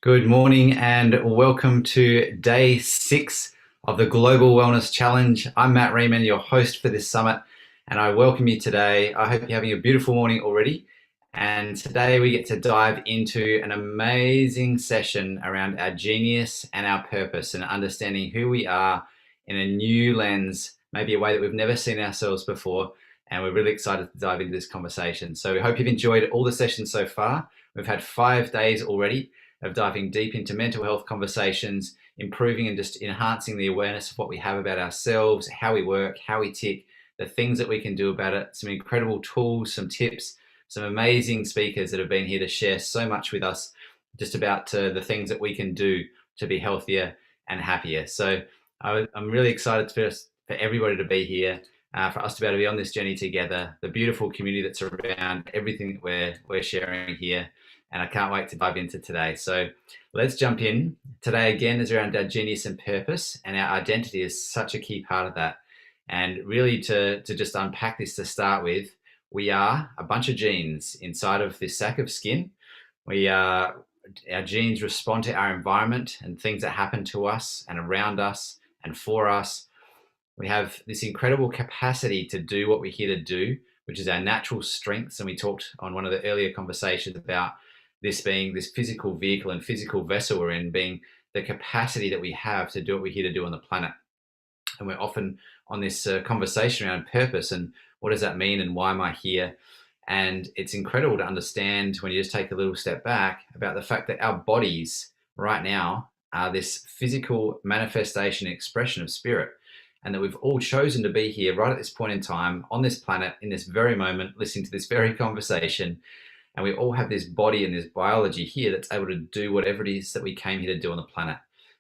Good morning and welcome to day 6 of the Global Wellness Challenge. I'm Matt Riemann, your host for this summit, and I welcome you today. I hope you're having a beautiful morning already. And today we get to dive into an amazing session around our genius and our purpose and understanding who we are in a new lens, maybe a way that we've never seen ourselves before. And we're really excited to dive into this conversation. So we hope you've enjoyed all the sessions so far. We've had 5 days already of diving deep into mental health conversations, improving and just enhancing the awareness of what we have about ourselves, how we work, how we tick, the things that we can do about it, some incredible tools, some tips, some amazing speakers that have been here to share so much with us just about the things that we can do to be healthier and happier. So I'm really excited for everybody to be here, for us to be able to be on this journey together, the beautiful community that's around everything that we're sharing here. And I can't wait to dive into today. So let's jump in. Today, again, is around our genius and purpose, and our identity is such a key part of that. And really to just unpack this to start with, we are a bunch of genes inside of this sack of skin. Our genes respond to our environment and things that happen to us and around us and for us. We have this incredible capacity to do what we're here to do, which is our natural strengths. And we talked on one of the earlier conversations about this being this physical vehicle and physical vessel we're in, being the capacity that we have to do what we're here to do on the planet. And we're often on this conversation around purpose and what does that mean and why am I here? And it's incredible to understand when you just take a little step back about the fact that our bodies right now are this physical manifestation and expression of spirit, and that we've all chosen to be here right at this point in time on this planet in this very moment, listening to this very conversation. And we all have this body and this biology here that's able to do whatever it is that we came here to do on the planet.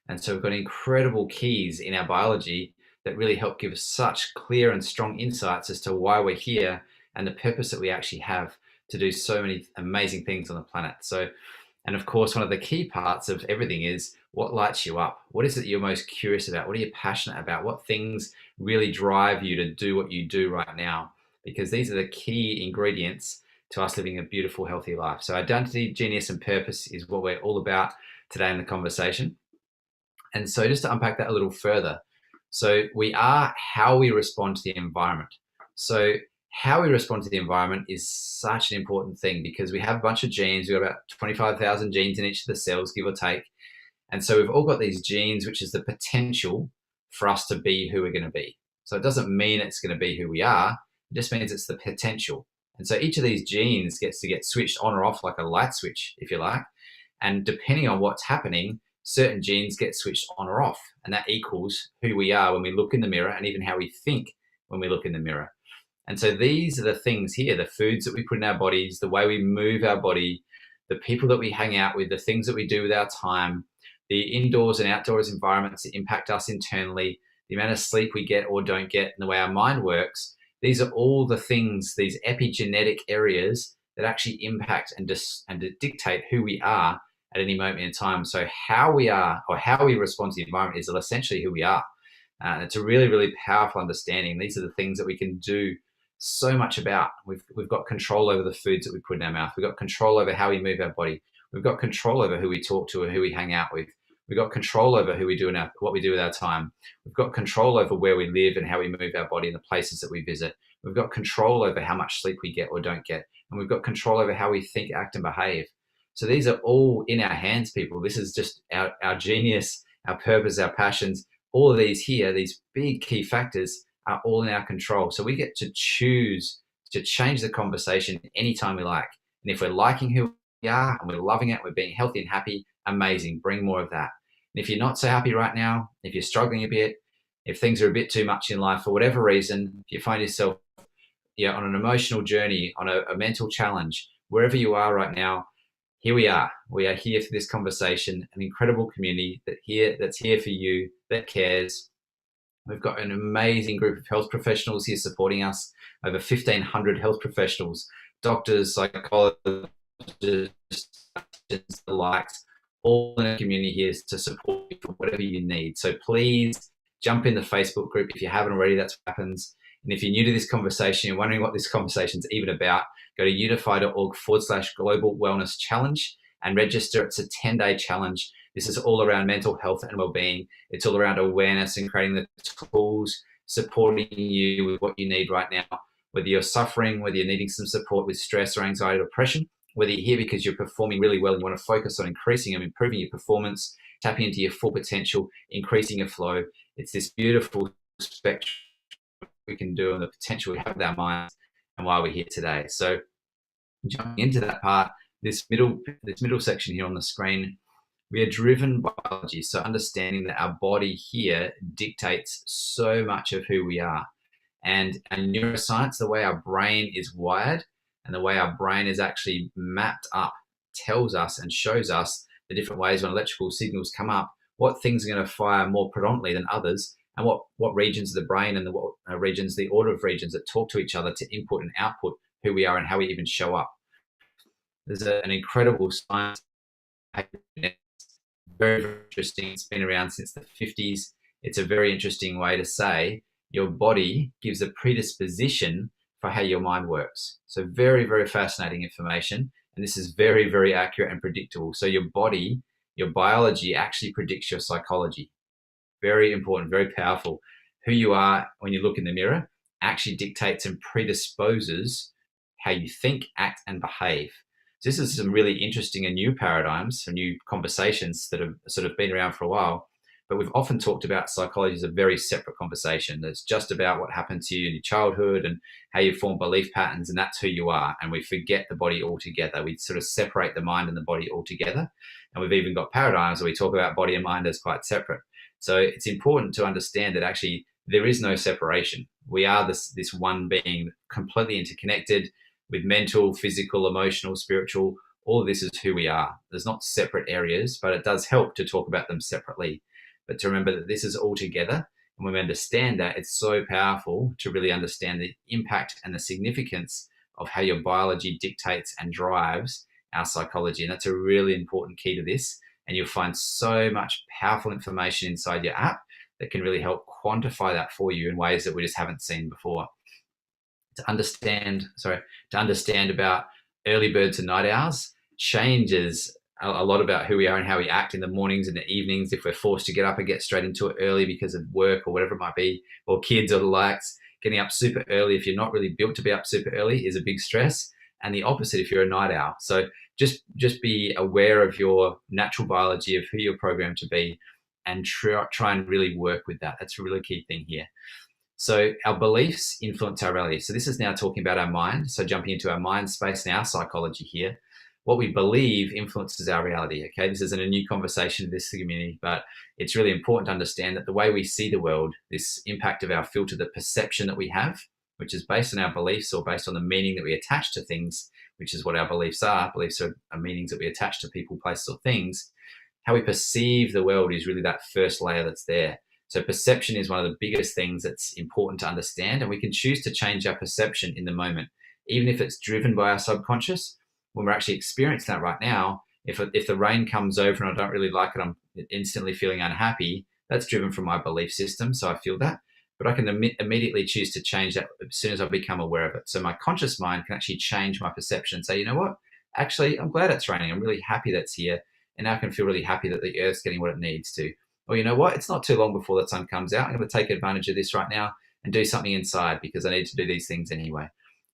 And so we've got incredible keys in our biology that really help give us such clear and strong insights as to why we're here and the purpose that we actually have to do so many amazing things on the planet. So, and of course, one of the key parts of everything is what lights you up. What is it you're most curious about? What are you passionate about? What things really drive you to do what you do right now? Because these are the key ingredients to us living a beautiful, healthy life. So identity, genius, and purpose is what we're all about today in the conversation. And so just to unpack that a little further, so we are how we respond to the environment. So how we respond to the environment is such an important thing because we have a bunch of genes. We've got about 25,000 genes in each of the cells, give or take. And so we've all got these genes, which is the potential for us to be who we're going to be. So it doesn't mean it's going to be who we are. It just means it's the potential. And so each of these genes gets to get switched on or off like a light switch, if you like. And depending on what's happening, certain genes get switched on or off. And that equals who we are when we look in the mirror and even how we think when we look in the mirror. And so these are the things here, the foods that we put in our bodies, the way we move our body, the people that we hang out with, the things that we do with our time, the indoors and outdoors environments that impact us internally, the amount of sleep we get or don't get, and the way our mind works. These are all the things, these epigenetic areas that actually impact and dictate who we are at any moment in time. So how we are or how we respond to the environment is essentially who we are. And it's a really, really powerful understanding. These are the things that we can do so much about. We've got control over the foods that we put in our mouth. We've got control over how we move our body. We've got control over who we talk to and who we hang out with. We've got control over who we do and what we do with our time. We've got control over where we live and how we move our body and the places that we visit. We've got control over how much sleep we get or don't get. And we've got control over how we think, act, and behave. So these are all in our hands, people. This is just our genius, our purpose, our passions. All of these here, these big key factors are all in our control. So we get to choose to change the conversation anytime we like. And if we're liking who we are and we're loving it, we're being healthy and happy, amazing, bring more of that. And if you're not so happy right now, if you're struggling a bit, if things are a bit too much in life for whatever reason, if you find yourself on an emotional journey, on a mental challenge, wherever you are right now, here we are. We are here for this conversation, an incredible community that's here for you, that cares. We've got an amazing group of health professionals here supporting us, over 1,500 health professionals, doctors, psychologists, the likes, all in a community here to support you for whatever you need. So please jump in the Facebook group if you haven't already. That's what happens. And if you're new to this conversation, you're wondering what this conversation is even about, go to unify.org/global wellness challenge. and register. It's a 10-day challenge. This is all around mental health and well-being. It's all around awareness and creating the tools, supporting you with what you need right now, whether you're suffering, whether you're needing some support with stress or anxiety or depression, whether you're here because you're performing really well and you want to focus on increasing and improving your performance, tapping into your full potential, increasing your flow. It's this beautiful spectrum we can do and the potential we have with our minds and why we're here today. So jumping into that part, this middle section here on the screen, we are driven by biology. So understanding that our body here dictates so much of who we are. And neuroscience, the way our brain is wired and the way our brain is actually mapped up, tells us and shows us the different ways when electrical signals come up, what things are going to fire more predominantly than others, and what regions of the brain and what regions, the order of regions that talk to each other to input and output who we are and how we even show up. There's an incredible science, very, very interesting. It's been around since the 50s. It's a very interesting way to say your body gives a predisposition for how your mind works. So very, very fascinating information. And this is very, very accurate and predictable. So your body, your biology actually predicts your psychology. Very important, very powerful. Who you are when you look in the mirror actually dictates and predisposes how you think, act, and behave. So this is some really interesting and new paradigms and new conversations that have sort of been around for a while. But we've often talked about psychology as a very separate conversation. That's just about what happened to you in your childhood and how you form belief patterns, and that's who you are. And we forget the body altogether. We sort of separate the mind and the body altogether. And we've even got paradigms where we talk about body and mind as quite separate. So it's important to understand that actually there is no separation. We are this one being, completely interconnected with mental, physical, emotional, spiritual. All of this is who we are. There's not separate areas, but it does help to talk about them separately. But to remember that this is all together. And when we understand that, it's so powerful to really understand the impact and the significance of how your biology dictates and drives our psychology. And that's a really important key to this. And you'll find so much powerful information inside your app that can really help quantify that for you in ways that we just haven't seen before. To understand about early birds and night owls changes a lot about who we are and how we act in the mornings and the evenings if we're forced to get up and get straight into it early because of work or whatever it might be, or kids or the likes. Getting up super early if you're not really built to be up super early is a big stress, and the opposite if you're a night owl. So just be aware of your natural biology, of who you're programmed to be, and try and really work with that. That's a really key thing here. So our beliefs influence our reality. So this is now talking about our mind. So jumping into our mind space and our psychology here. What we believe influences our reality. Okay, this isn't a new conversation in this community, but it's really important to understand that the way we see the world, this impact of our filter, the perception that we have, which is based on our beliefs or based on the meaning that we attach to things, which is what our beliefs are. Beliefs are meanings that we attach to people, places, or things. How we perceive the world is really that first layer that's there. So perception is one of the biggest things that's important to understand, and we can choose to change our perception in the moment, even if it's driven by our subconscious. When we're actually experiencing that right now, if the rain comes over and I don't really like it, I'm instantly feeling unhappy. That's driven from my belief system, so I feel that. But I can immediately choose to change that as soon as I become aware of it. So my conscious mind can actually change my perception and say, you know what? Actually, I'm glad it's raining. I'm really happy that's here. And now I can feel really happy that the earth's getting what it needs to. Or you know what? It's not too long before the sun comes out. I'm going to take advantage of this right now and do something inside because I need to do these things anyway.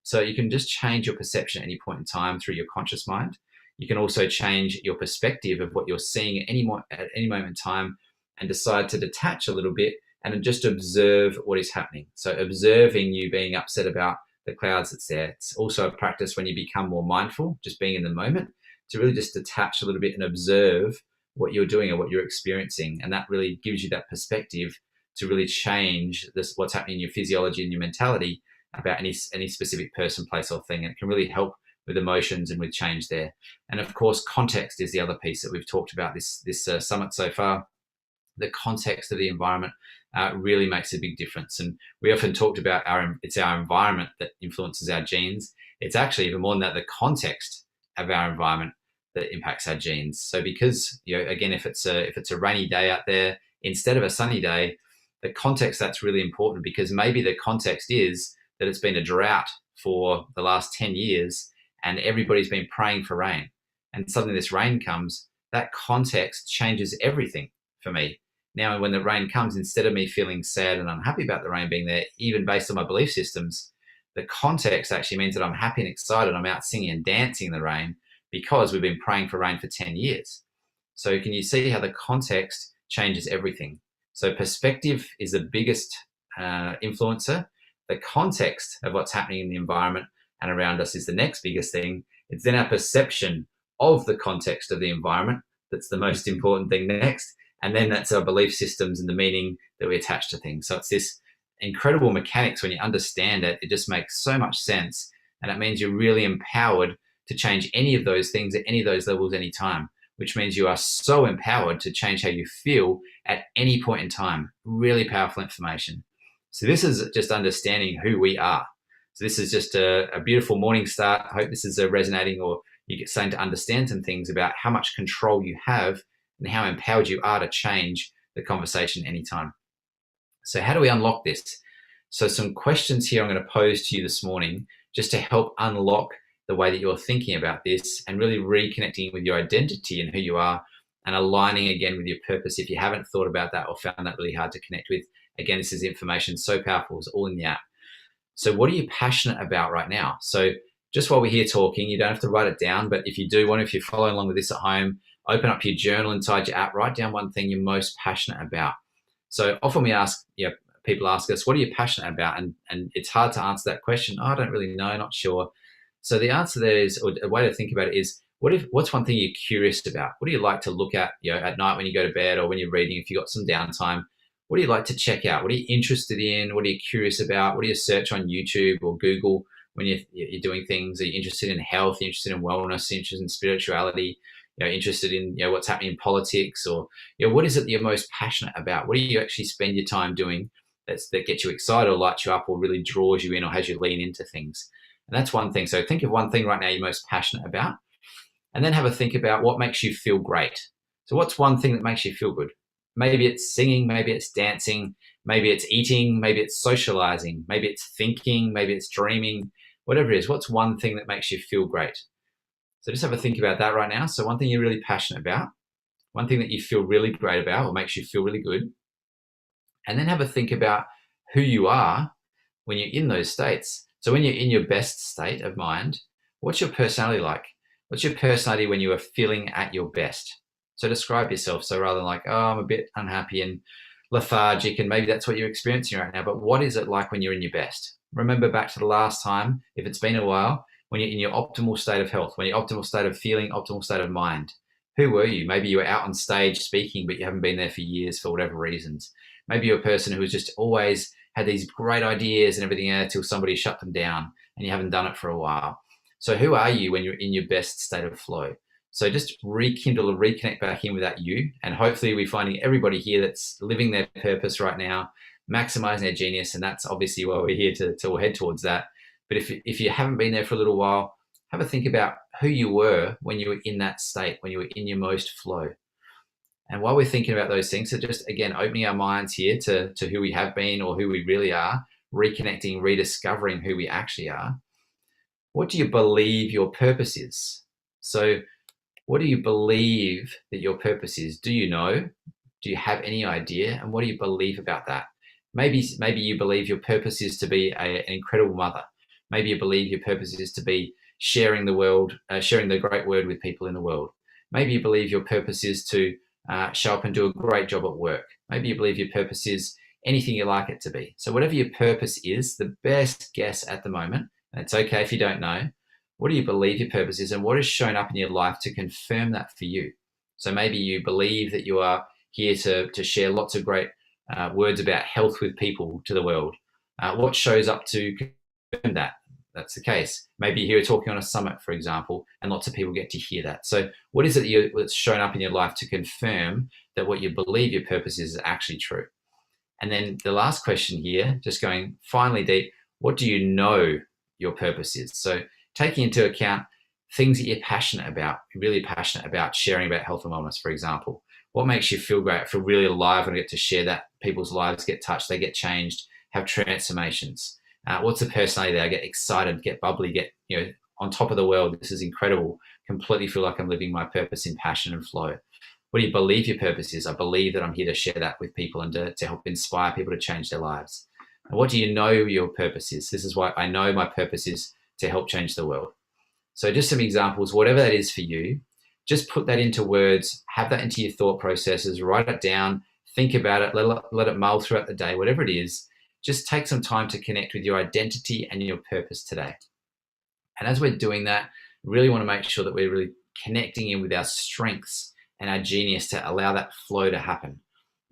So you can just change your perception at any point in time through your conscious mind. You can also change your perspective of what you're seeing at any moment in time and decide to detach a little bit and just observe what is happening. So observing you being upset about the clouds that's there. It's also a practice when you become more mindful, just being in the moment, to really just detach a little bit and observe what you're doing or what you're experiencing. And that really gives you that perspective to really change what's happening in your physiology and your mentality about any specific person, place, or thing. And it can really help with emotions and with change there. And of course, context is the other piece that we've talked about this summit so far. The context of the environment really makes a big difference. And we often talked about it's our environment that influences our genes. It's actually even more than that, the context of our environment that impacts our genes. So because, again, if it's a rainy day out there instead of a sunny day, the context, that's really important, because maybe the context is that it's been a drought for the last 10 years and everybody's been praying for rain. and suddenly this rain comes, that context changes everything for me. Now, when the rain comes, instead of me feeling sad and unhappy about the rain being there, even based on my belief systems, the context actually means that I'm happy and excited. I'm out singing and dancing in the rain because we've been praying for rain for 10 years. So can you see how the context changes everything? So perspective is the biggest influencer. The context of what's happening in the environment and around us is the next biggest thing. It's then our perception of the context of the environment that's the most important thing next. And then that's our belief systems and the meaning that we attach to things. So it's this incredible mechanics. When you understand it, it just makes so much sense. And it means you're really empowered to change any of those things at any of those levels, anytime, which means you are so empowered to change how you feel at any point in time. Really powerful information. So this is just understanding who we are. So this is just a beautiful morning start. I hope this is resonating, or you get starting to understand some things about how much control you have and how empowered you are to change the conversation anytime. So how do we unlock this? So some questions here I'm going to pose to you this morning just to help unlock the way that you're thinking about this and really reconnecting with your identity and who you are and aligning again with your purpose. If you haven't thought about that or found that really hard to connect with, again, this is information so powerful. It's all in the app. So what are you passionate about right now? So just while we're here talking, you don't have to write it down, but if you do want to, if you're following along with this at home, open up your journal inside your app, write down one thing you're most passionate about. So often we ask, people ask us, what are you passionate about? And it's hard to answer that question. Oh, I don't really know, not sure. So the answer there is, or a way to think about it is, what's one thing you're curious about? What do you like to look at, at night when you go to bed or when you're reading, if you've got some downtime? What do you like to check out? What are you interested in? What are you curious about? What do you search on YouTube or Google when you're doing things? Are you interested in health? Are you interested in wellness? Interested in spirituality? Interested in what's happening in politics, or what is it that you're most passionate about? What do you actually spend your time doing that gets you excited or lights you up or really draws you in or has you lean into things? And that's one thing. So think of one thing right now you're most passionate about, and then have a think about what makes you feel great. So what's one thing that makes you feel good? Maybe it's singing, maybe it's dancing, maybe it's eating, maybe it's socializing, maybe it's thinking, maybe it's dreaming, whatever it is. What's one thing that makes you feel great? So just have a think about that right now. So one thing you're really passionate about, one thing that you feel really great about or makes you feel really good. And then have a think about who you are when you're in those states. So when you're in your best state of mind, what's your personality like? What's your personality when you are feeling at your best? So describe yourself. So rather than like, oh, I'm a bit unhappy and lethargic, and maybe that's what you're experiencing right now, but what is it like when you're in your best? Remember back to the last time, if it's been a while, when you're in your optimal state of health, when your optimal state of feeling, optimal state of mind. Who were you? Maybe you were out on stage speaking, but you haven't been there for years for whatever reasons. Maybe you're a person who has just always had these great ideas and everything until somebody shut them down and you haven't done it for a while. So who are you when you're in your best state of flow? So just rekindle or reconnect back in with that you. And hopefully we're finding everybody here that's living their purpose right now, maximizing their genius. And that's obviously why we're here to head towards that. But if you haven't been there for a little while, have a think about who you were when you were in that state, when you were in your most flow. And while we're thinking about those things, so just again, opening our minds here to who we have been or who we really are, reconnecting, rediscovering who we actually are. What do you believe your purpose is? So what do you believe that your purpose is? Do you know? Do you have any idea? And what do you believe about that? Maybe you believe your purpose is to be an incredible mother. Maybe you believe your purpose is to be sharing the world, sharing the great word with people in the world. Maybe you believe your purpose is to show up and do a great job at work. Maybe you believe your purpose is anything you like it to be. So whatever your purpose is, the best guess at the moment, and it's okay if you don't know, what do you believe your purpose is and what has shown up in your life to confirm that for you? So maybe you believe that you are here to share lots of great words about health with people to the world. What shows up to confirm that that's the case? Maybe you're here talking on a summit, for example, and lots of people get to hear that. So what is it that's shown up in your life to confirm that what you believe your purpose is actually true? And then the last question here, just going finally deep, what do you know your purpose is? So taking into account things that you're passionate about, really passionate about sharing about health and wellness, for example. What makes you feel great, feel really alive when you get to share that? People's lives get touched, they get changed, have transformations. What's the personality there? I get excited, get bubbly, get on top of the world. This is incredible. Completely feel like I'm living my purpose in passion and flow. What do you believe your purpose is? I believe that I'm here to share that with people and to help inspire people to change their lives. And what do you know your purpose is? This is why I know my purpose is to help change the world. So just some examples, whatever that is for you, just put that into words, have that into your thought processes, write it down, think about it, let it mull throughout the day, whatever it is. Just take some time to connect with your identity and your purpose today. And as we're doing that, really want to make sure that we're really connecting in with our strengths and our genius to allow that flow to happen.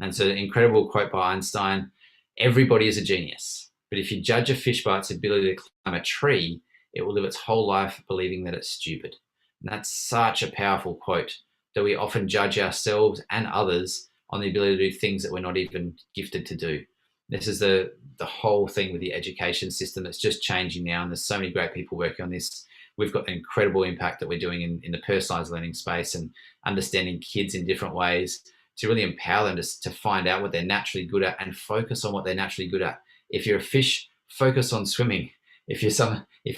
And so an incredible quote by Einstein, everybody is a genius, but if you judge a fish by its ability to climb a tree, it will live its whole life believing that it's stupid. And that's such a powerful quote, that we often judge ourselves and others on the ability to do things that we're not even gifted to do. This is the whole thing with the education system that's just changing now, and there's so many great people working on this. We've got an incredible impact that we're doing in the personalized learning space and understanding kids in different ways to really empower them to find out what they're naturally good at and focus on what they're naturally good at. If you're a fish, focus on swimming. If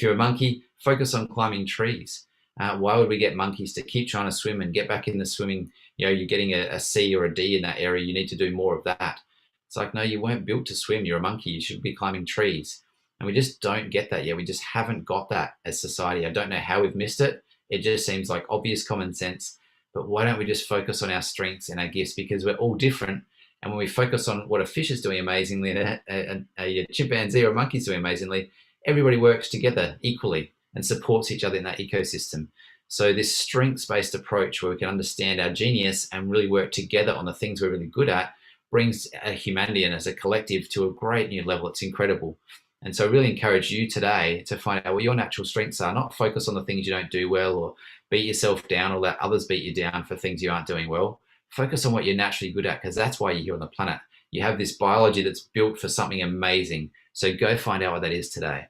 you're a monkey, focus on climbing trees. Why would we get monkeys to keep trying to swim and get back in the swimming? You're getting a C or a D in that area. You need to do more of that. It's like, no, you weren't built to swim. You're a monkey. You should be climbing trees. And we just don't get that yet. We just haven't got that as society. I don't know how we've missed it. It just seems like obvious common sense. But why don't we just focus on our strengths and our gifts? Because we're all different. And when we focus on what a fish is doing amazingly and a chimpanzee or a monkey is doing amazingly, everybody works together equally and supports each other in that ecosystem. So this strengths-based approach where we can understand our genius and really work together on the things we're really good at brings humanity and as a collective to a great new level. It's incredible. And so I really encourage you today to find out what your natural strengths are, not focus on the things you don't do well or beat yourself down or let others beat you down for things you aren't doing well. Focus on what you're naturally good at, because that's why you're here on the planet. You have this biology that's built for something amazing. So go find out what that is today.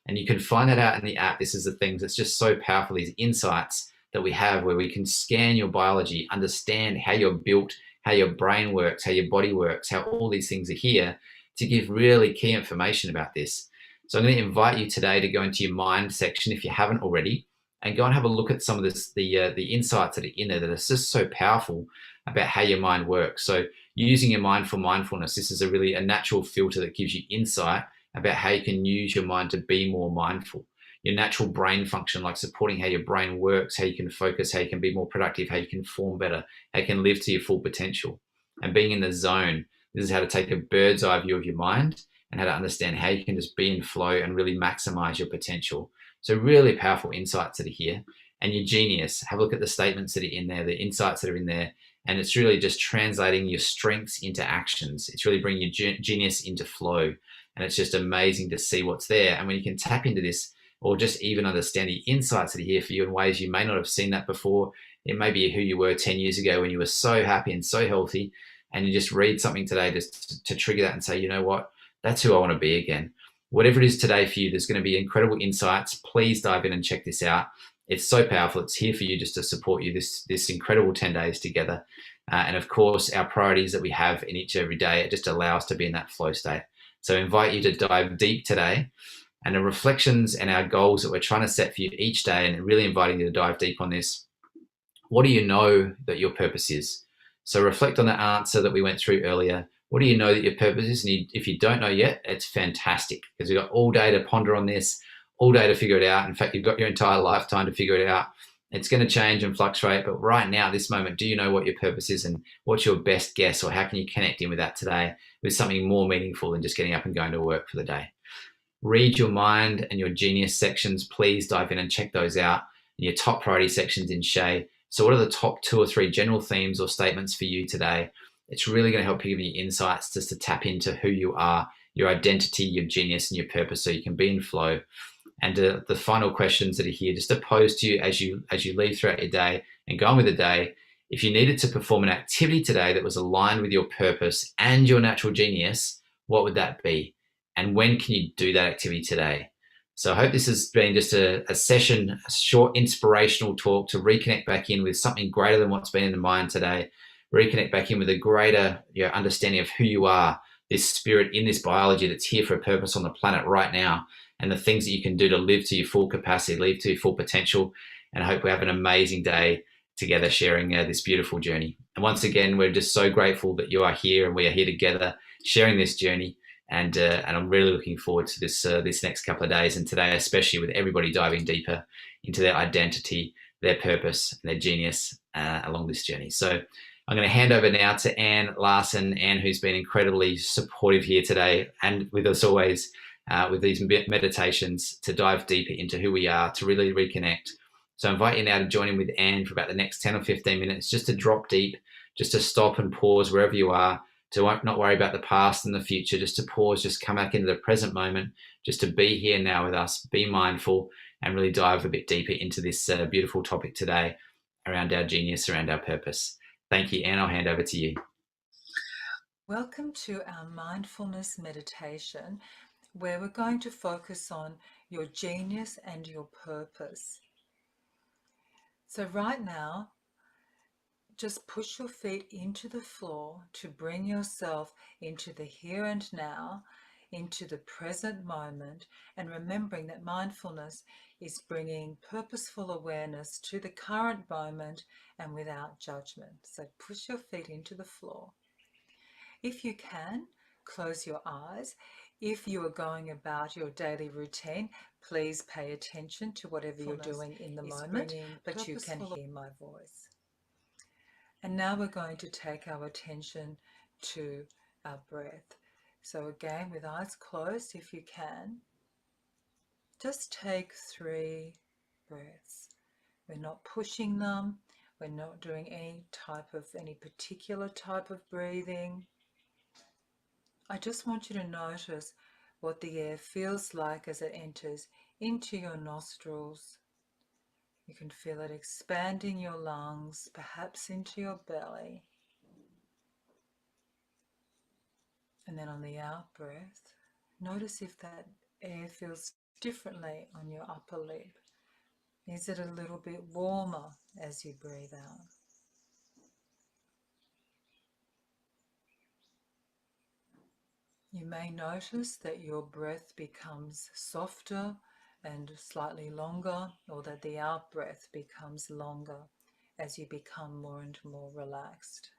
And you can find that out in the app. This is the thing that's just so powerful, these insights that we have where we can scan your biology, understand how you're built, how your brain works, how your body works, how all these things are here to give really key information about this. So I'm going to invite you today to go into your mind section if you haven't already, and go and have a look at some of this, the insights that are in there that are just so powerful about how your mind works. So using your mind for mindfulness, this is a natural filter that gives you insight about how you can use your mind to be more mindful. Your natural brain function, like supporting how your brain works, how you can focus, how you can be more productive, how you can form better, how you can live to your full potential. And being in the zone, this is how to take a bird's eye view of your mind and how to understand how you can just be in flow and really maximize your potential. So really powerful insights that are here. And your genius, have a look at the statements that are in there, the insights that are in there. And it's really just translating your strengths into actions. It's really bringing your genius into flow. And it's just amazing to see what's there. And when you can tap into this, or just even understand the insights that are here for you in ways you may not have seen that before. It may be who you were 10 years ago when you were so happy and so healthy, and you just read something today just to trigger that and say, you know what, that's who I want to be again. Whatever it is today for you, there's going to be incredible insights. Please dive in and check this out. It's so powerful. It's here for you just to support you this incredible 10 days together. And of course, our priorities that we have in each every day, it just allow us to be in that flow state. So I invite you to dive deep today. And the reflections and our goals that we're trying to set for you each day, and really inviting you to dive deep on this. What do you know that your purpose is? So reflect on the answer that we went through earlier. What do you know that your purpose is? And if you don't know yet, it's fantastic, because we've got all day to ponder on this, all day to figure it out. In fact, you've got your entire lifetime to figure it out. It's going to change and fluctuate, but right now, this moment, do you know what your purpose is, and what's your best guess, or how can you connect in with that today with something more meaningful than just getting up and going to work for the day? Read your mind and your genius sections. Please dive in and check those out. And your top priority sections in Shay. So what are the top 2 or 3 general themes or statements for you today? It's really going to help you give you insights just to tap into who you are, your identity, your genius, and your purpose, so you can be in flow. And the final questions that are here, just to pose to you as you leave throughout your day and go on with the day. If you needed to perform an activity today that was aligned with your purpose and your natural genius, what would that be? And when can you do that activity today? So I hope this has been just a session, a short inspirational talk to reconnect back in with something greater than what's been in the mind today. Reconnect back in with a greater understanding of who you are, this spirit in this biology that's here for a purpose on the planet right now. and the things that you can do to live to your full capacity, live to your full potential. And I hope we have an amazing day together sharing this beautiful journey. And once again, we're just so grateful that you are here and we are here together sharing this journey. And I'm really looking forward to this next couple of days, and today especially, with everybody diving deeper into their identity, their purpose, and their genius along this journey. So I'm going to hand over now to Anne Larson. Anne, who's been incredibly supportive here today and with us always with these meditations to dive deeper into who we are, to really reconnect. So I invite you now to join in with Anne for about the next 10 or 15 minutes, just to drop deep, just to stop and pause wherever you are, to not worry about the past and the future, just to pause, just come back into the present moment, just to be here now with us, be mindful, and really dive a bit deeper into this beautiful topic today around our genius, around our purpose. Thank you, Anne. I'll hand over to you. Welcome to our mindfulness meditation, where we're going to focus on your genius and your purpose. So right now, just push your feet into the floor to bring yourself into the here and now, into the present moment, and remembering that mindfulness is bringing purposeful awareness to the current moment and without judgment. So push your feet into the floor. If you can, close your eyes. If you are going about your daily routine, please pay attention to whatever you're doing in the moment, but you can hear my voice. And now we're going to take our attention to our breath. So again, with eyes closed, if you can, just take 3 breaths. We're not pushing them. We're not doing any particular type of breathing. I just want you to notice what the air feels like as it enters into your nostrils. You can feel it expanding your lungs, perhaps into your belly. And then on the out breath, notice if that air feels differently on your upper lip. Is it a little bit warmer as you breathe out? You may notice that your breath becomes softer and slightly longer, or that the out breath becomes longer as you become more and more relaxed.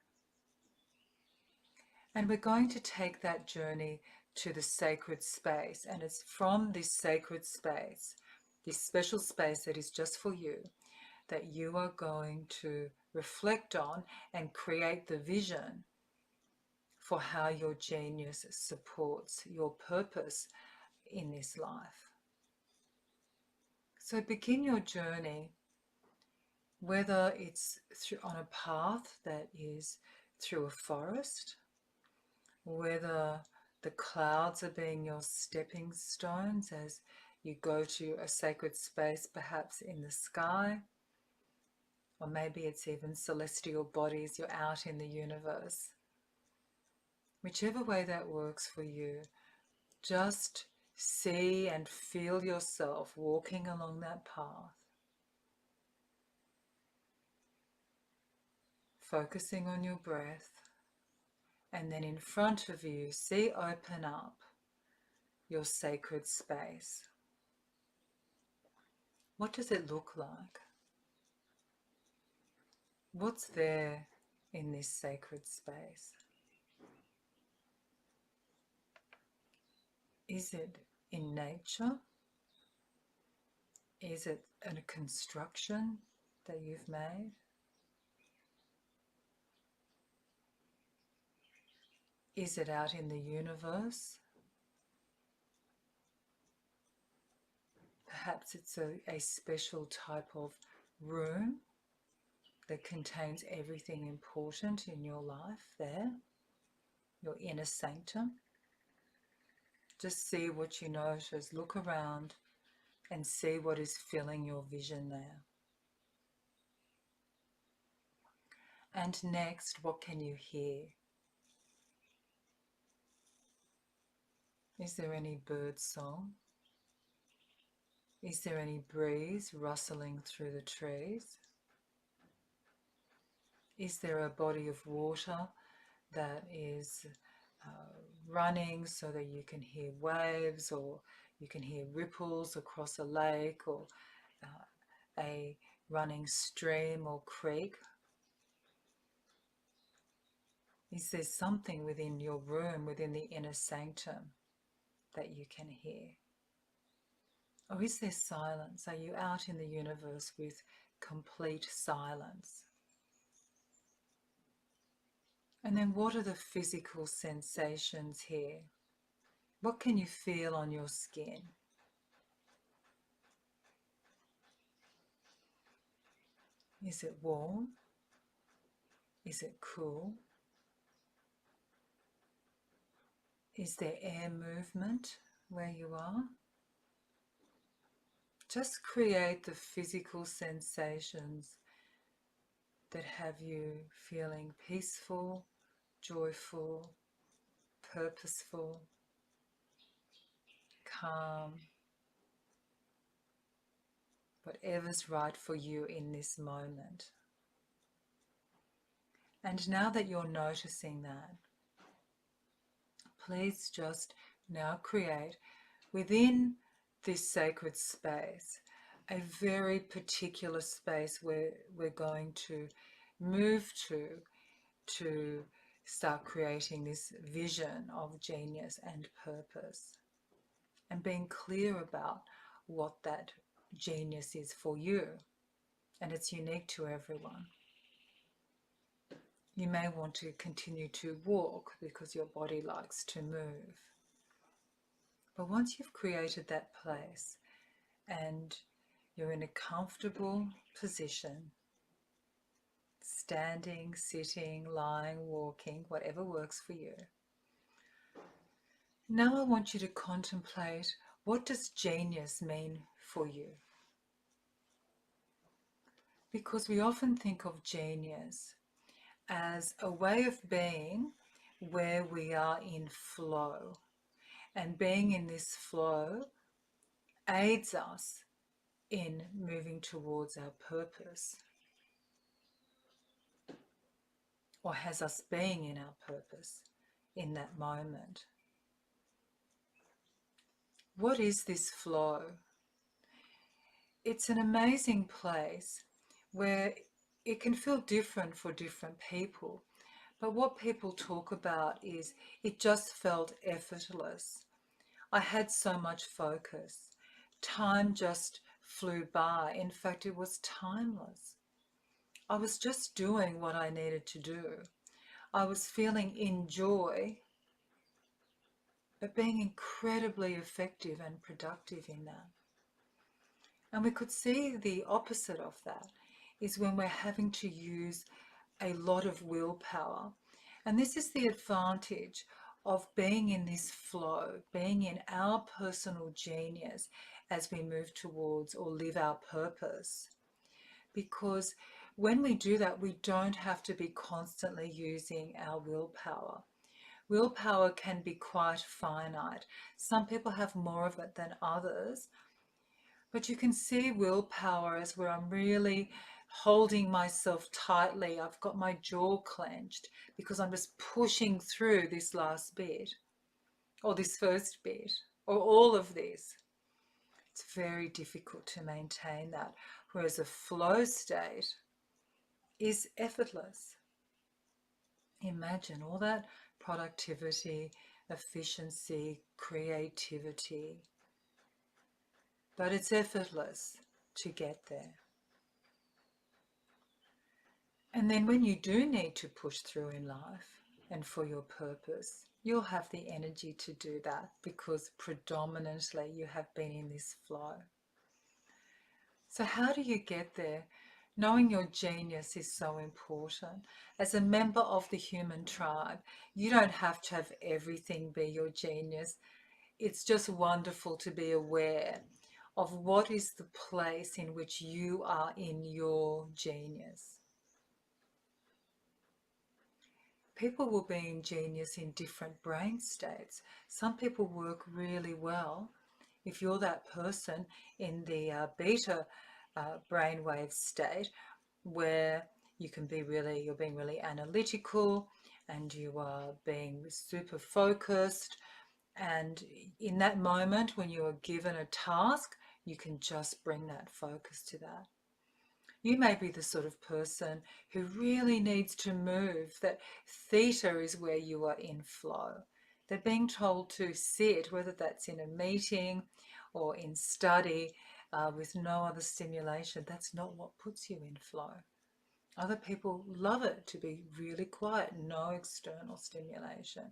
And we're going to take that journey to the sacred space, and it's from this sacred space, this special space that is just for you, that you are going to reflect on and create the vision for how your genius supports your purpose in this life. So begin your journey, whether it's on a path that is through a forest, whether the clouds are being your stepping stones as you go to a sacred space, perhaps in the sky, or maybe it's even celestial bodies, you're out in the universe. Whichever way that works for you, just see and feel yourself walking along that path, focusing on your breath, and then in front of you, see open up your sacred space. What does it look like? What's there in this sacred space? Is it in nature? Is it a construction that you've made? Is it out in the universe? Perhaps it's a special type of room that contains everything important in your life there, your inner sanctum. Just see what you notice, look around and see what is filling your vision there. And next, what can you hear? Is there any bird song? Is there any breeze rustling through the trees? Is there a body of water that is running so that you can hear waves, or You can hear ripples across a lake or a running stream or creek. Is there something within your room, within the inner sanctum, that you can hear? Or is there silence? Are you out in the universe with complete silence? And then what are the physical sensations here? What can you feel on your skin? Is it warm? Is it cool? Is there air movement where you are? Just create the physical sensations that have you feeling peaceful, joyful, purposeful, calm, whatever's right for you in this moment. And now that you're noticing that, please just now create within this sacred space a very particular space where we're going to move to start creating this vision of genius and purpose, and being clear about what that genius is for you, and it's unique to everyone. You may want to continue to walk because your body likes to move. But once you've created that place and you're in a comfortable position, standing, sitting, lying, walking, whatever works for you, now I want you to contemplate, what does genius mean for you? Because we often think of genius as a way of being where we are in flow. And being in this flow aids us in moving towards our purpose, or has us being in our purpose in that moment. What is this flow? It's an amazing place where it can feel different for different people. But what people talk about is it just felt effortless. I had so much focus. Time just flew by. In fact, it was timeless. I was just doing what I needed to do. I was feeling in joy, but being incredibly effective and productive in that. And we could see the opposite of that is when we're having to use a lot of willpower. And this is the advantage of being in this flow, being in our personal genius as we move towards or live our purpose. Because when we do that, we don't have to be constantly using our willpower. Willpower can be quite finite. Some people have more of it than others. But you can see willpower as where I'm really holding myself tightly. I've got my jaw clenched because I'm just pushing through this last bit or this first bit or all of this. It's very difficult to maintain that. Whereas a flow state is effortless. Imagine all that productivity, efficiency, creativity, but it's effortless to get there. And then when you do need to push through in life and for your purpose, you'll have the energy to do that because predominantly you have been in this flow. So how do you get there? Knowing your genius is so important. As a member of the human tribe, you don't have to have everything be your genius. It's just wonderful to be aware of what is the place in which you are in your genius. People will be in genius in different brain states. Some people work really well. If you're that person in the beta brainwave state where you can be really, you're being really analytical and you are being super focused And in that moment, when you are given a task, you can just bring that focus to that. You may be the sort of person who really needs to move, that theta is where you are in flow. They're being told to sit, whether that's in a meeting or in study with no other stimulation. That's not what puts you in flow. Other people love it to be really quiet, no external stimulation.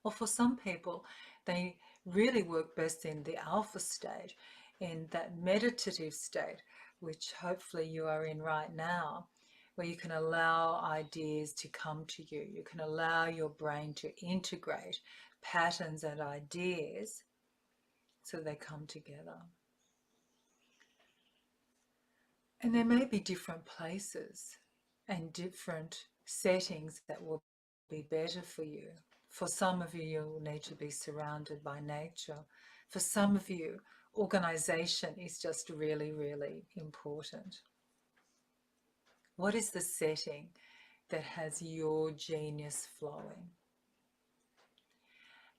Or for some people, they really work best in the alpha state, in that meditative state, which hopefully you are in right now, where you can allow ideas to come to you. You can allow your brain to integrate patterns and ideas so they come together. And there may be different places and different settings that will be better for you. For some of you, you'll need to be surrounded by nature. For some of you, organization is just really, really important. What is the setting that has your genius flowing?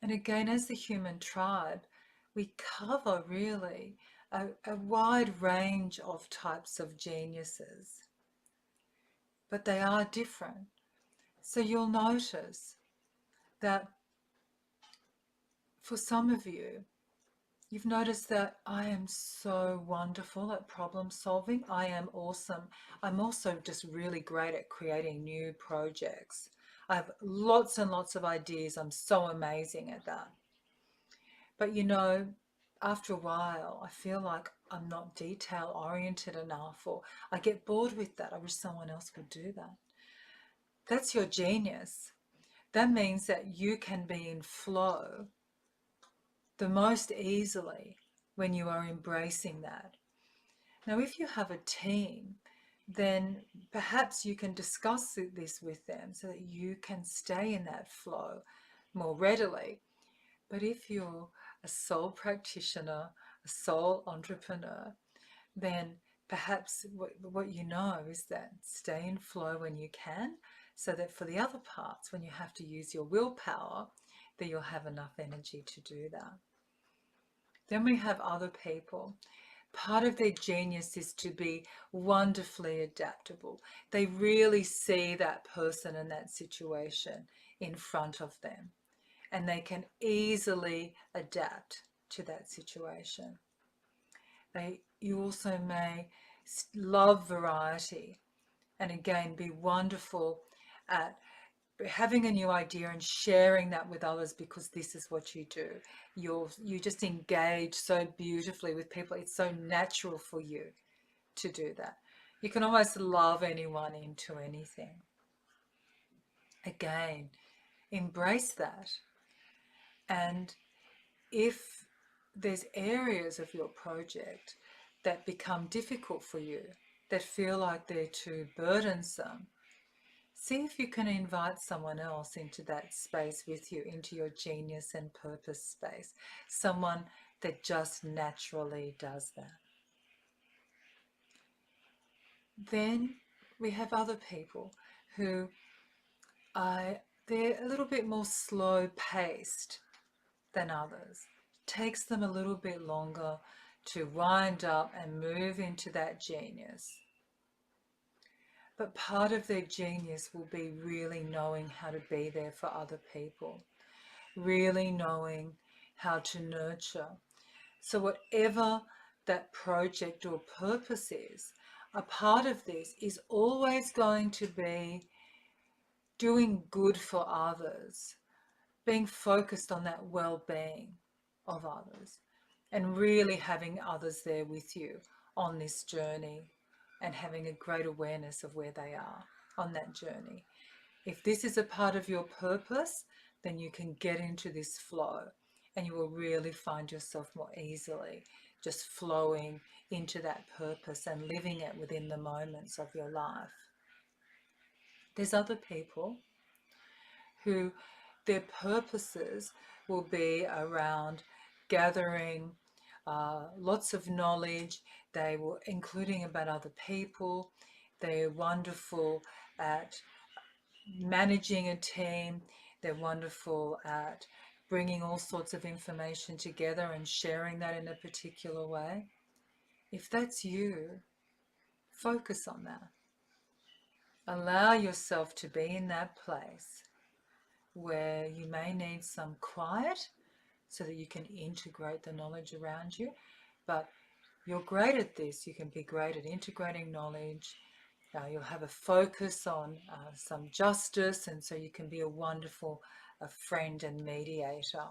And again, as the human tribe, we cover really a wide range of types of geniuses, but they are different. So you'll notice that for some of you, you've noticed that I am so wonderful at problem solving. I am awesome. I'm also just really great at creating new projects. I have lots and lots of ideas. I'm so amazing at that. But you know, after a while, I feel like I'm not detail oriented enough, or I get bored with that. I wish someone else would do that. That's your genius. That means that you can be in flow the most easily when you are embracing that. Now, if you have a team, then perhaps you can discuss this with them so that you can stay in that flow more readily. But if you're a sole practitioner, a sole entrepreneur, then perhaps what you know is that stay in flow when you can, so that for the other parts, when you have to use your willpower, that you'll have enough energy to do that. Then we have other people. Part of their genius is to be wonderfully adaptable. They really see that person and that situation in front of them, and they can easily adapt to that situation. You also may love variety, and again be wonderful at having a new idea and sharing that with others, because this is what you do. You just engage so beautifully with people. It's so natural for you to do that. You can almost love anyone into anything. Again, embrace that. And if there's areas of your project that become difficult for you, that feel like they're too burdensome, see if you can invite someone else into that space with you, into your genius and purpose space, someone that just naturally does that. Then we have other people who they're a little bit more slow paced than others. It takes them a little bit longer to wind up and move into that genius. But part of their genius will be really knowing how to be there for other people, really knowing how to nurture. So whatever that project or purpose is, a part of this is always going to be doing good for others, being focused on that well-being of others, and really having others there with you on this journey and having a great awareness of where they are on that journey. If this is a part of your purpose, then you can get into this flow and you will really find yourself more easily just flowing into that purpose and living it within the moments of your life. There's other people who their purposes will be around gathering lots of knowledge. They will, including about other people. They're wonderful at managing a team. They're wonderful at bringing all sorts of information together and sharing that in a particular way. If that's you, focus on that. Allow yourself to be in that place where you may need some quiet so that you can integrate the knowledge around you. But you're great at this. You can be great at integrating knowledge. You'll have a focus on some justice, and so you can be a wonderful friend and mediator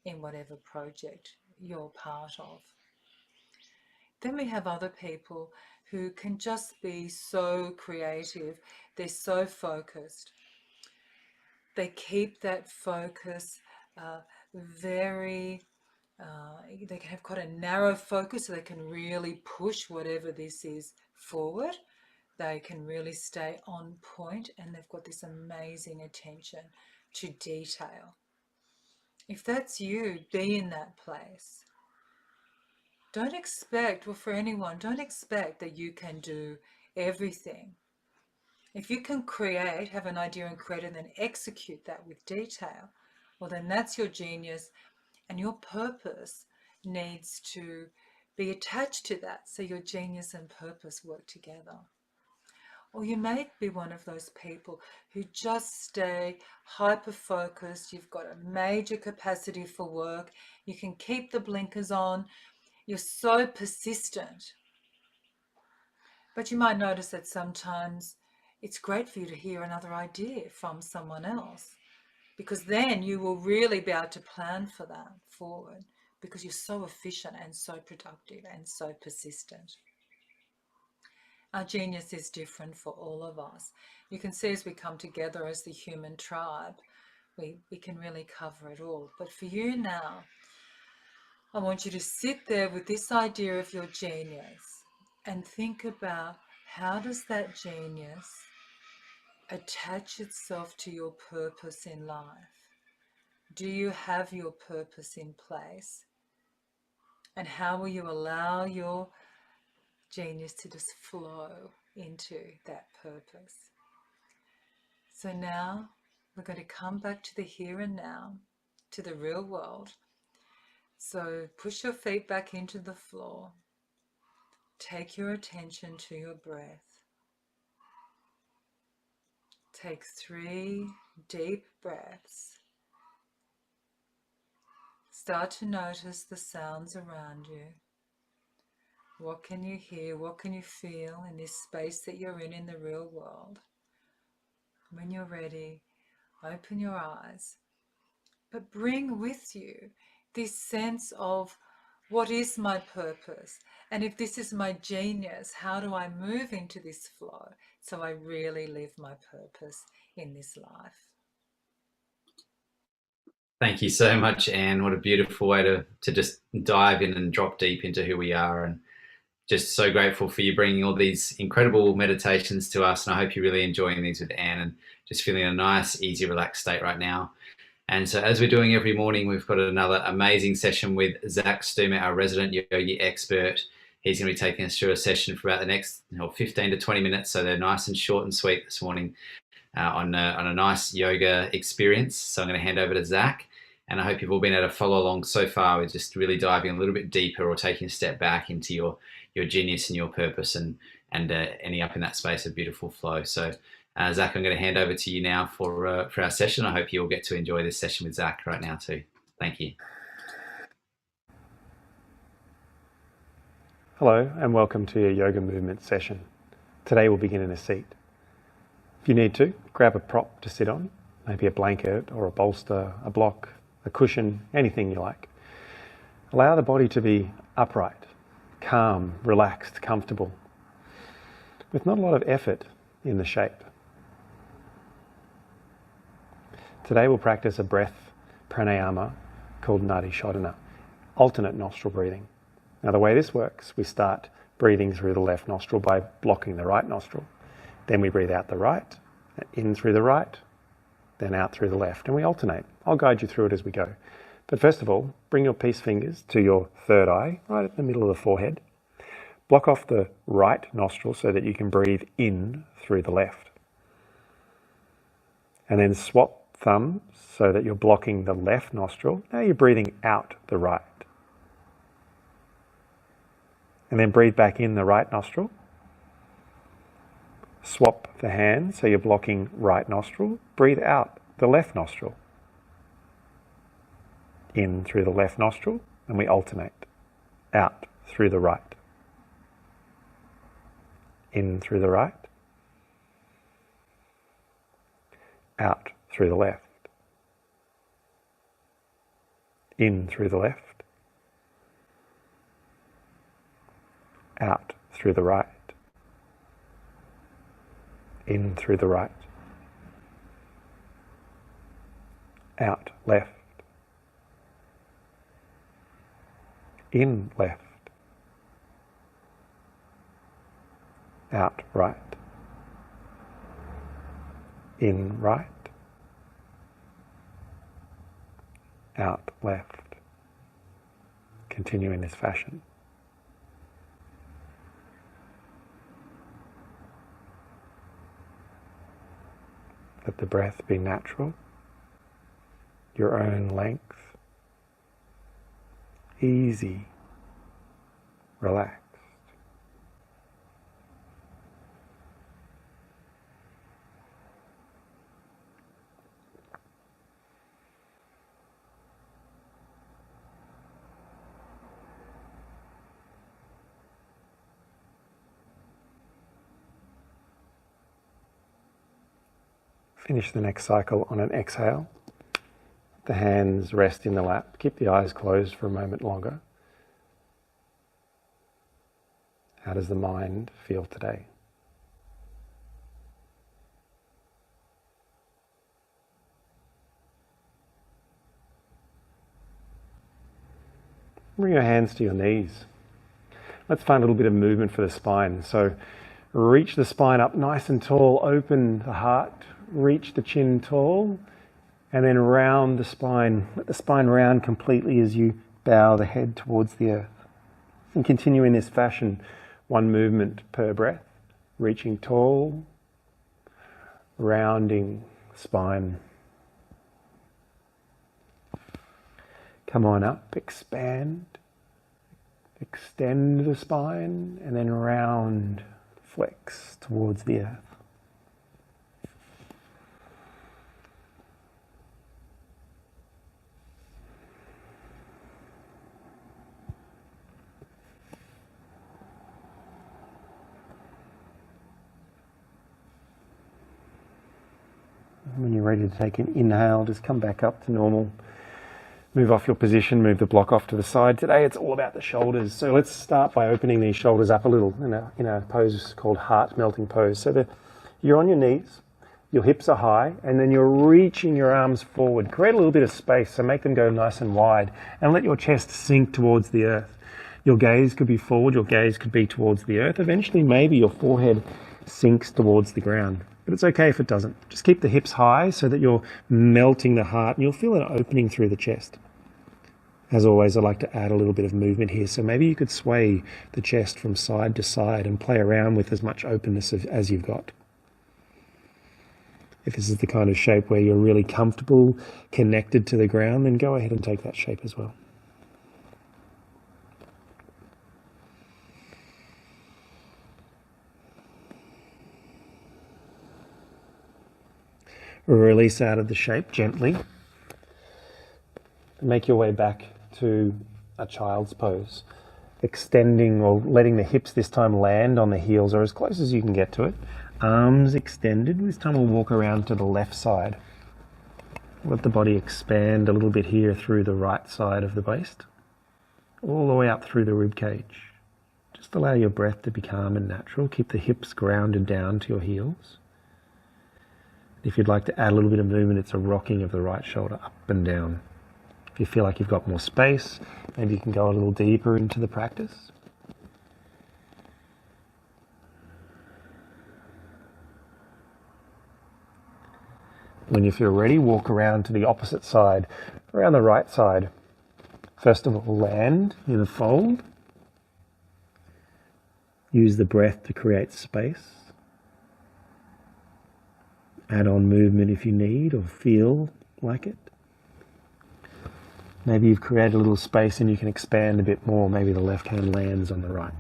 in whatever project you're part of. Then we have other people who can just be so creative. They're so focused. They keep that focus they can have quite a narrow focus, so they can really push whatever this is forward. They can really stay on point, and they've got this amazing attention to detail. If that's you, be in that place. Don't expect, well, for anyone, don't expect that you can do everything. If you can create, have an idea and create, and then execute that with detail, well, then that's your genius, and your purpose needs to be attached to that, so your genius and purpose work together. Or you may be one of those people who just stay hyper-focused. You've got a major capacity for work. You can keep the blinkers on. You're so persistent. But you might notice that sometimes it's great for you to hear another idea from someone else, because then you will really be able to plan for that forward, because you're so efficient and so productive and so persistent. Our genius is different for all of us. You can see as we come together as the human tribe, we can really cover it all. But for you now, I want you to sit there with this idea of your genius and think about, how does that genius attach itself to your purpose in life? Do you have your purpose in place? And how will you allow your genius to just flow into that purpose? So now we're going to come back to the here and now, to the real world. So push your feet back into the floor. Take your attention to your breath. Take 3 deep breaths. Start to notice the sounds around you. What can you hear? What can you feel in this space that you're in the real world? When you're ready, open your eyes, but bring with you this sense of, what is my purpose? And if this is my genius, how do I move into this flow so I really live my purpose in this life? Thank you so much, Anne. What a beautiful way to just dive in and drop deep into who we are. And just so grateful for you bringing all these incredible meditations to us. And I hope you're really enjoying these with Anne and just feeling a nice, easy, relaxed state right now. And so as we're doing every morning, we've got another amazing session with Zach Stumer, our resident yogi expert. He's going to be taking us through a session for about the next 15 to 20 minutes. So they're nice and short and sweet this morning on a nice yoga experience. So I'm going to hand over to Zach. And I hope you've all been able to follow along so far with just really diving a little bit deeper or taking a step back into your genius and your purpose and ending up in that space of beautiful flow. So Zach, I'm going to hand over to you now for our session. I hope you all get to enjoy this session with Zach right now too. Thank you. Hello and welcome to your yoga movement session. Today we'll begin in a seat. If you need to, grab a prop to sit on, maybe a blanket or a bolster, a block, a cushion, anything you like. Allow the body to be upright, calm, relaxed, comfortable, with not a lot of effort in the shape. Today we'll practice a breath pranayama called nadi shodhana, alternate nostril breathing. Now the way this works, we start breathing through the left nostril by blocking the right nostril. Then we breathe out the right, in through the right, then out through the left, and we alternate. I'll guide you through it as we go. But first of all, bring your peace fingers to your third eye, right at the middle of the forehead. Block off the right nostril so that you can breathe in through the left. And then swap thumb so that you're blocking the left nostril. Now you're breathing out the right. And then breathe back in the right nostril. Swap the hand so you're blocking right nostril. Breathe out the left nostril. In through the left nostril, and we alternate. Out through the right. In through the right. Out through the left. In through the left. Out through the right. In through the right. Out left. In left. Out right. In right. Out left. Continue in this fashion. Let the breath be natural, your own length, easy, relaxed. Finish the next cycle on an exhale. The hands rest in the lap. Keep the eyes closed for a moment longer. How does the mind feel today? Bring your hands to your knees. Let's find a little bit of movement for the spine. So reach the spine up nice and tall, open the heart, reach the chin tall, and then round the spine. Let the spine round completely as you bow the head towards the earth. And continue in this fashion, one movement per breath, reaching tall, rounding spine. Come on up, expand, extend the spine, and then round, flex towards the earth. When you're ready to take an inhale, just come back up to normal. Move off your position, move the block off to the side. Today it's all about the shoulders. So let's start by opening these shoulders up a little in a pose called heart melting pose. So you're on your knees, your hips are high, and then you're reaching your arms forward. Create a little bit of space, so make them go nice and wide, and let your chest sink towards the earth. Your gaze could be forward, your gaze could be towards the earth. Eventually maybe your forehead sinks towards the ground. But it's okay if it doesn't. Just keep the hips high so that you're melting the heart and you'll feel an opening through the chest. As always, I like to add a little bit of movement here. So maybe you could sway the chest from side to side and play around with as much openness as you've got. If this is the kind of shape where you're really comfortable, connected to the ground, then go ahead and take that shape as well. Release out of the shape gently. Make your way back to a child's pose. Extending or letting the hips this time land on the heels or as close as you can get to it. Arms extended. This time we'll walk around to the left side. Let the body expand a little bit here through the right side of the waist. All the way up through the rib cage. Just allow your breath to be calm and natural. Keep the hips grounded down to your heels. If you'd like to add a little bit of movement, it's a rocking of the right shoulder up and down. If you feel like you've got more space, maybe you can go a little deeper into the practice. When you feel ready, walk around to the opposite side, around the right side. First of all, land in a fold. Use the breath to create space. Add on movement if you need or feel like it. Maybe you've created a little space and you can expand a bit more. Maybe the left hand lands on the right.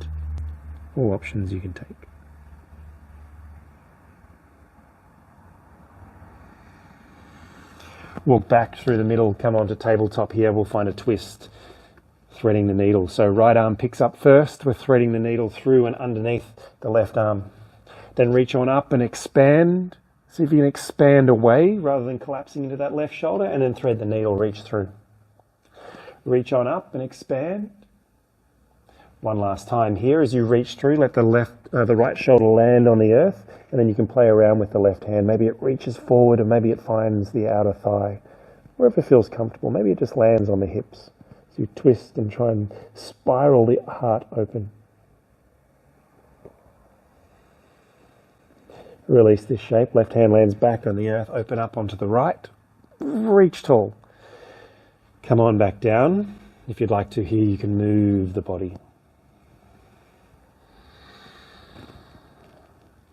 All options you can take. Walk back through the middle, come onto tabletop here. We'll find a twist, threading the needle. So right arm picks up first. We're threading the needle through and underneath the left arm. Then reach on up and expand. See if you can expand away rather than collapsing into that left shoulder, and then thread the needle, reach through. Reach on up and expand. One last time here as you reach through, let the right shoulder land on the earth, and then you can play around with the left hand. Maybe it reaches forward and maybe it finds the outer thigh, wherever feels comfortable. Maybe it just lands on the hips. So you twist and try and spiral the heart open. Release this shape. Left hand lands back on the earth. Open up onto the right. Reach tall. Come on back down. If you'd like to here, you can move the body.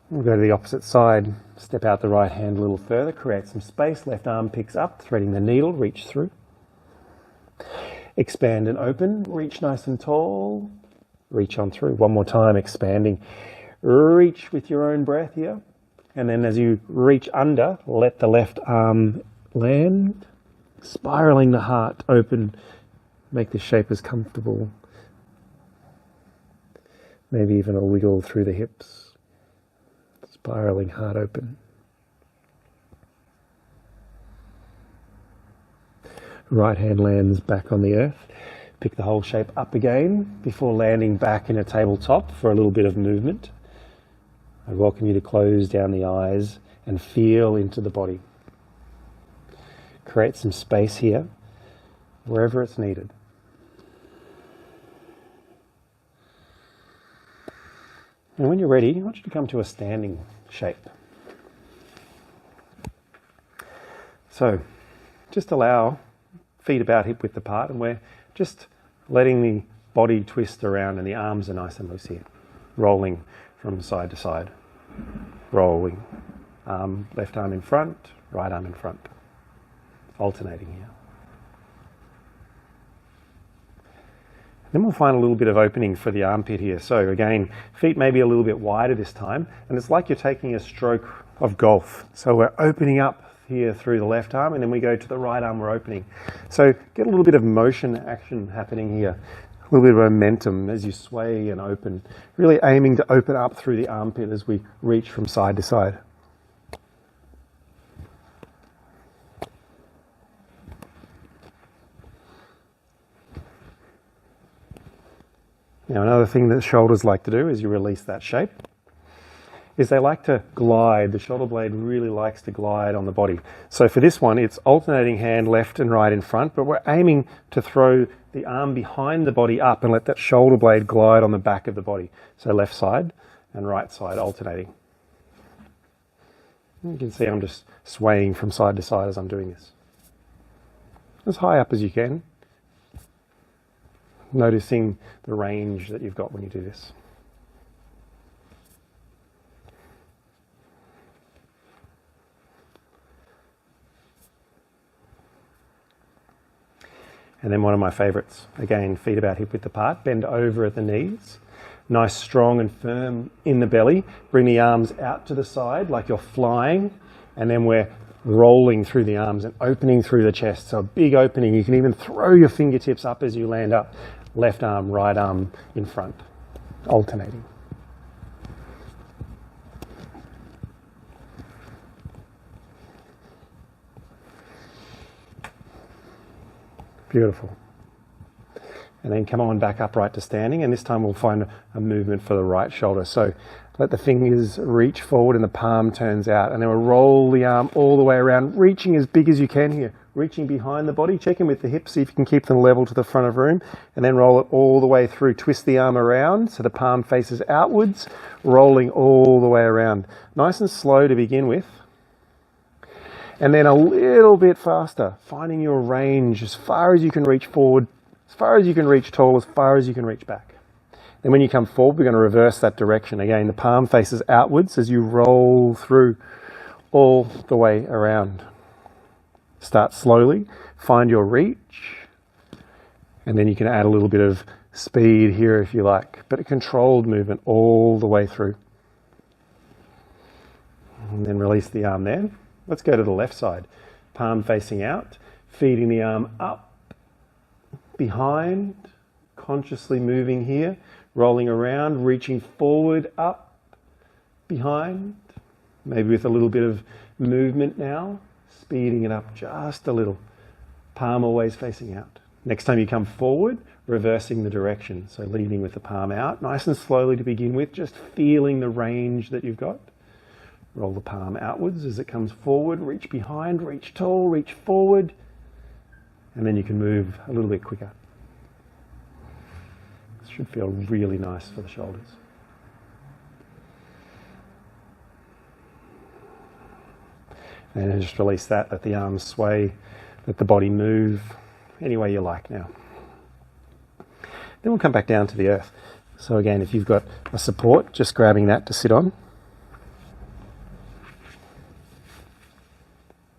We'll go to the opposite side. Step out the right hand a little further. Create some space. Left arm picks up, threading the needle. Reach through. Expand and open. Reach nice and tall. Reach on through. One more time, expanding. Reach with your own breath here. And then as you reach under, let the left arm land. Spiraling the heart open. Make the shape as comfortable. Maybe even a wiggle through the hips. Spiraling heart open. Right hand lands back on the earth. Pick the whole shape up again before landing back in a tabletop for a little bit of movement. I welcome you to close down the eyes and feel into the body. Create some space here, wherever it's needed. And when you're ready, I want you to come to a standing shape. So, just allow feet about hip width apart, and we're just letting the body twist around and the arms are nice and loose here. Rolling from side to side. Rolling. Left arm in front, right arm in front. Alternating here. Then we'll find a little bit of opening for the armpit here. So again, feet maybe a little bit wider this time, and it's like you're taking a stroke of golf. So we're opening up here through the left arm, and then we go to the right arm, we're opening. So get a little bit of motion action happening here. A little bit of momentum as you sway and open. Really aiming to open up through the armpit as we reach from side to side. Now another thing that shoulders like to do is you release that shape, is they like to glide. The shoulder blade really likes to glide on the body. So for this one, it's alternating hand left and right in front, but we're aiming to throw the arm behind the body up and let that shoulder blade glide on the back of the body. So left side and right side alternating. You can see I'm just swaying from side to side as I'm doing this. As high up as you can. Noticing the range that you've got when you do this. And then one of my favorites, again, feet about hip width apart, bend over at the knees. Nice, strong and firm in the belly. Bring the arms out to the side like you're flying, and then we're rolling through the arms and opening through the chest. So a big opening. You can even throw your fingertips up as you land up. Left arm, right arm in front, alternating. Beautiful. And then come on back upright to standing, and this time we'll find a movement for the right shoulder. So let the fingers reach forward and the palm turns out, and then we'll roll the arm all the way around, reaching as big as you can here. Reaching behind the body, check in with the hips, see if you can keep them level to the front of room, and then roll it all the way through. Twist the arm around so the palm faces outwards, rolling all the way around. Nice and slow to begin with. And then a little bit faster, finding your range as far as you can reach forward, as far as you can reach tall, as far as you can reach back. Then when you come forward, we're going to reverse that direction. Again, the palm faces outwards as you roll through all the way around. Start slowly, find your reach, and then you can add a little bit of speed here if you like, but a controlled movement all the way through. And then release the arm there. Let's go to the left side. Palm facing out, feeding the arm up, behind, consciously moving here, rolling around, reaching forward, up, behind, maybe with a little bit of movement now, speeding it up just a little. Palm always facing out. Next time you come forward, reversing the direction. So leading with the palm out, nice and slowly to begin with, just feeling the range that you've got. Roll the palm outwards as it comes forward, reach behind, reach tall, reach forward, and then you can move a little bit quicker. This should feel really nice for the shoulders. And then just release that, let the arms sway, let the body move any way you like now. Then we'll come back down to the earth. So again, if you've got a support, just grabbing that to sit on.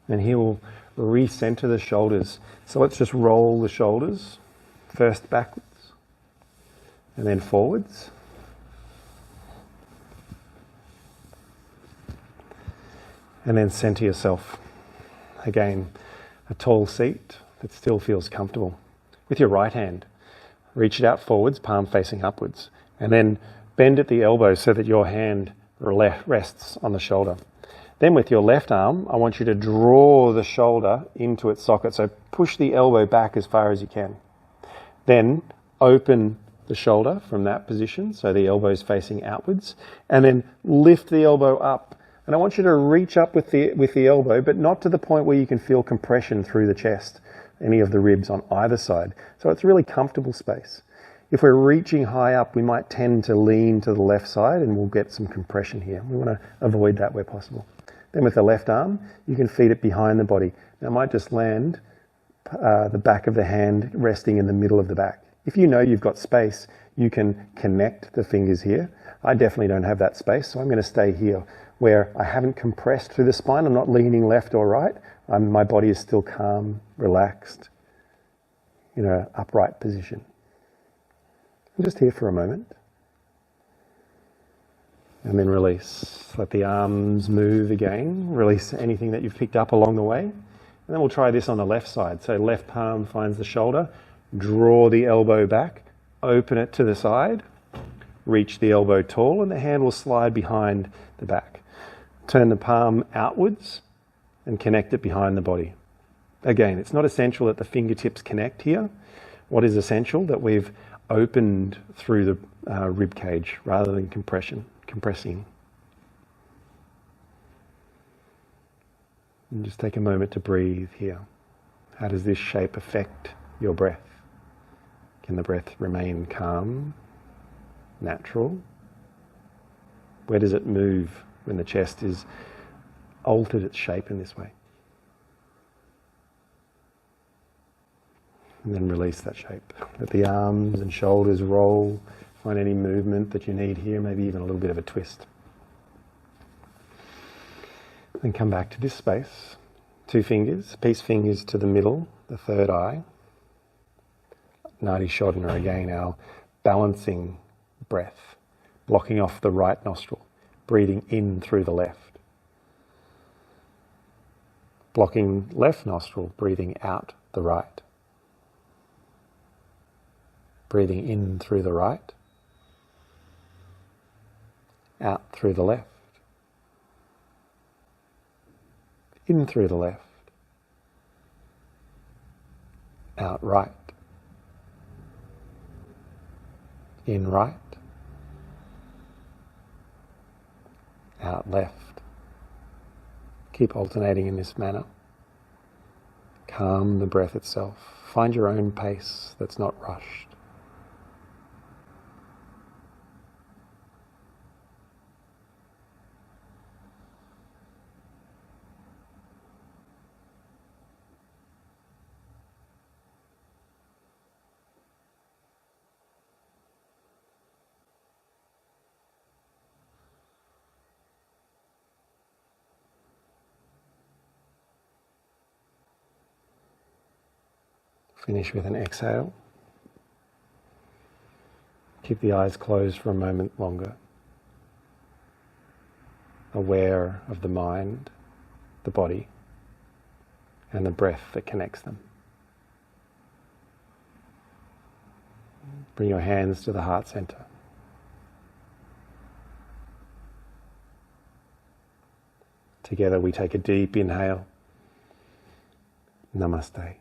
And here we'll recenter the shoulders. So let's just roll the shoulders, first backwards and then forwards. And then center yourself. Again, a tall seat that still feels comfortable. With your right hand, reach it out forwards, palm facing upwards. And then bend at the elbow so that your hand rests on the shoulder. Then with your left arm, I want you to draw the shoulder into its socket. So push the elbow back as far as you can. Then open the shoulder from that position, so the elbow is facing outwards. And then lift the elbow up. And I want you to reach up with the elbow, but not to the point where you can feel compression through the chest, any of the ribs on either side. So it's really comfortable space. If we're reaching high up, we might tend to lean to the left side and we'll get some compression here. We want to avoid that where possible. Then with the left arm, you can feed it behind the body. Now it might just land the back of the hand resting in the middle of the back. If you know you've got space, you can connect the fingers here. I definitely don't have that space, so I'm going to stay here where I haven't compressed through the spine. I'm not leaning left or right. My body is still calm, relaxed, in an upright position. I'm just here for a moment. And then release. Let the arms move again. Release anything that you've picked up along the way. And then we'll try this on the left side. So left palm finds the shoulder. Draw the elbow back. Open it to the side. Reach the elbow tall and the hand will slide behind the back. Turn the palm outwards and connect it behind the body. Again, it's not essential that the fingertips connect here. What is essential? That we've opened through the rib cage rather than compressing. And just take a moment to breathe here. How does this shape affect your breath? Can the breath remain calm, natural? Where does it move when the chest is altered its shape in this way? And then release that shape. Let the arms and shoulders roll. Find any movement that you need here, maybe even a little bit of a twist. Then come back to this space. 2 fingers, peace fingers to the middle, the third eye. Nadi Shodhana, again, our balancing breath, blocking off the right nostril, breathing in through the left. Blocking left nostril, breathing out the right. Breathing in through the right, out through the left. In through the left, out right, in right, out left. Keep alternating in this manner. Calm the breath itself. Find your own pace that's not rushed. Finish with an exhale. Keep the eyes closed for a moment longer, aware of the mind, the body, and the breath that connects them. Bring your hands to the heart center. Together we take a deep inhale. Namaste.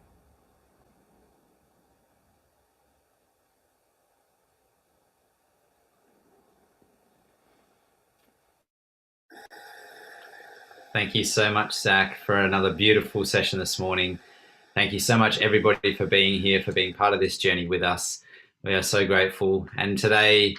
Thank you so much, Zach, for another beautiful session this morning. Thank you so much, everybody, for being here, for being part of this journey with us. We are so grateful. And today,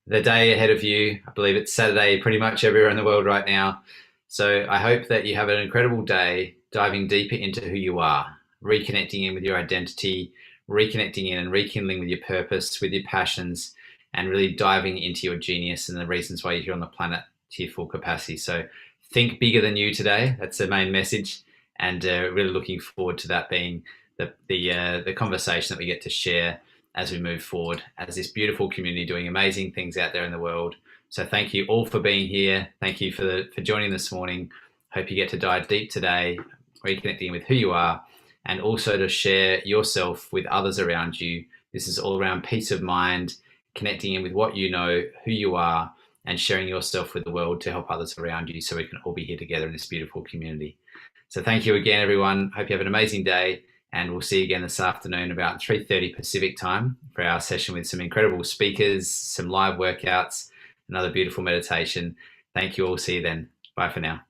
the day ahead of you, I believe it's Saturday pretty much everywhere in the world right now. So I hope that you have an incredible day, diving deeper into who you are, reconnecting in with your identity, reconnecting in and rekindling with your purpose, with your passions, and really diving into your genius and the reasons why you're here on the planet to your full capacity. So think bigger than you today. That's the main message. And really looking forward to that being the conversation that we get to share as we move forward as this beautiful community doing amazing things out there in the world. So thank you all for being here. Thank you for joining this morning. Hope you get to dive deep today, reconnecting with who you are, and also to share yourself with others around you. This is all around peace of mind, connecting in with what you know, who you are, and sharing yourself with the world to help others around you so we can all be here together in this beautiful community. So thank you again, everyone. Hope you have an amazing day, and we'll see you again this afternoon about 3:30 Pacific time for our session with some incredible speakers, some live workouts, another beautiful meditation. Thank you all. See you then. Bye for now.